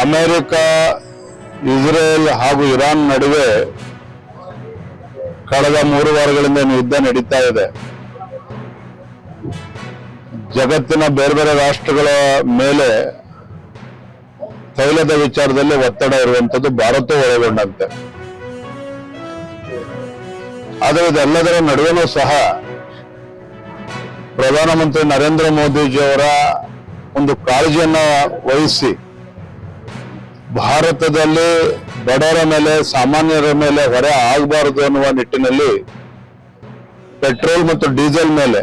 America, Israel ಹಾಗೂ Iran ನಡುವೆ ಕಳೆದ 3 ವಾರಗಳಿಂದ ಯುದ್ಧ ನಡೀತಾ ಇದೆ. ಜಗತ್ತಿನ ಬೇರೆ ಬೇರೆ ರಾಷ್ಟ್ರಗಳ ಮೇಲೆ ತೈಲದ ವಿಚಾರದಲ್ಲಿ ಒತ್ತಡ ಇರುವಂತದ್ದು ಭಾರತ ಒಳಗೊಂಡಂತೆ. ಆದರೆ ಇದೆಲ್ಲದರ ನಡುವೆನೂ ಸಹ ಪ್ರಧಾನಮಂತ್ರಿ ನರೇಂದ್ರ ಮೋದಿಜಿಯವರ ಒಂದು ಕಾಳಜಿಯನ್ನ ವಹಿಸಿ ಭಾರತದಲ್ಲಿ ಬಡವರ ಮೇಲೆ, ಸಾಮಾನ್ಯರ ಮೇಲೆ ಹೊರೆ ಆಗಬಾರದು ಅನ್ನುವ ನಿಟ್ಟಿನಲ್ಲಿ ಪೆಟ್ರೋಲ್ ಮತ್ತು ಡೀಸೆಲ್ ಮೇಲೆ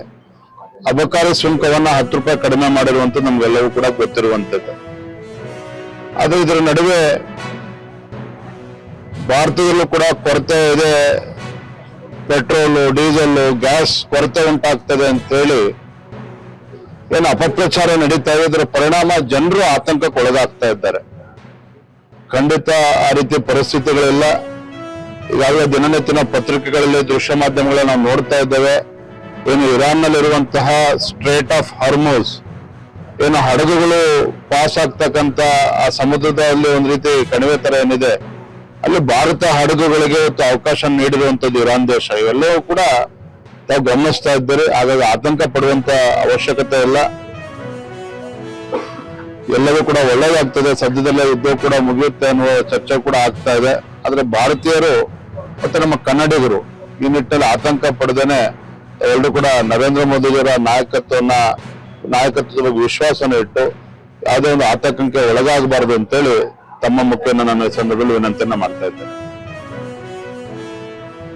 ಅಬಕಾರಿ ಸುಂಕವನ್ನ 10 ರೂಪಾಯಿ ಕಡಿಮೆ ಮಾಡಿರುವಂತದ್ದು ನಮ್ಗೆಲ್ಲವೂ ಕೂಡ ಗೊತ್ತಿರುವಂತದ್ದು. ಅದು ಇದರ ನಡುವೆ ಭಾರತದಲ್ಲೂ ಕೂಡ ಕೊರತೆ ಇದೆ, ಪೆಟ್ರೋಲು, ಡೀಸೆಲ್, ಗ್ಯಾಸ್ ಕೊರತೆ ಉಂಟಾಗ್ತದೆ ಅಂತ ಹೇಳಿ ಏನು ಅಪಪ್ರಚಾರ ನಡೀತಾ ಇದೆ. ಇದರ ಪರಿಣಾಮ ಜನರು ಆತಂಕಕ್ಕೆ ಒಳಗಾಗ್ತಾ ಇದ್ದಾರೆ. ಖಂಡಿತ ಆ ರೀತಿ ಪರಿಸ್ಥಿತಿಗಳಿಲ್ಲ. ಈಗಾಗಲೇ ದಿನನಿತ್ಯನ ಪತ್ರಿಕೆಗಳಲ್ಲಿ, ದೃಶ್ಯ ಮಾಧ್ಯಮಗಳಲ್ಲಿ ನಾವು ನೋಡ್ತಾ ಇದ್ದೇವೆ. ಏನು ಇರಾನ್ನಲ್ಲಿರುವಂತಹ ಸ್ಟ್ರೇಟ್ ಆಫ್ ಹಾರ್ಮುಜ್, ಏನು ಹಡಗುಗಳು ಪಾಸ್ ಆಗ್ತಕ್ಕಂತ ಆ ಸಮುದ್ರದಲ್ಲಿ ಒಂದು ರೀತಿ ಕಣಿವೆ ತರ ಏನಿದೆ, ಅಲ್ಲಿ ಭಾರತ ಹಡಗುಗಳಿಗೆ ಅವಕಾಶ ನೀಡಿರುವಂತದ್ದು ಇರಾನ್ ದೇಶ. ಇವೆಲ್ಲವೂ ಕೂಡ ತಾವು ಗಮನಿಸ್ತಾ ಇದ್ದೀರಿ. ಹಾಗಾಗಿ ಆತಂಕ ಪಡುವಂತ ಅವಶ್ಯಕತೆ ಇಲ್ಲ. ಎಲ್ಲವೂ ಕೂಡ ಒಳ್ಳೆಯದಾಗ್ತದೆ. ಸದ್ಯದಲ್ಲೇ ಯುದ್ಧ ಕೂಡ ಮುಗಿಯುತ್ತೆ ಅನ್ನುವ ಚರ್ಚೆ ಕೂಡ ಆಗ್ತಾ ಇದೆ. ಆದ್ರೆ ಭಾರತೀಯರು ಮತ್ತೆ ನಮ್ಮ ಕನ್ನಡಿಗರು ಈ ನಿಟ್ಟಿನಲ್ಲಿ ಆತಂಕ ಪಡೆದೇನೆ ಎಲ್ಲರೂ ಕೂಡ ನರೇಂದ್ರ ಮೋದಿಯವರ ನಾಯಕತ್ವದ ಬಗ್ಗೆ ವಿಶ್ವಾಸನ ಇಟ್ಟು ಯಾವುದೇ ಒಂದು ಆತಂಕಕ್ಕೆ ಒಳಗಾಗಬಾರದು ಅಂತೇಳಿ ತಮ್ಮ ಮುಖೇನ ನಾನು ಈ ಸಂದರ್ಭದಲ್ಲಿ ವಿನಂತಿಯನ್ನ ಮಾಡ್ತಾ ಇದ್ದೇನೆ.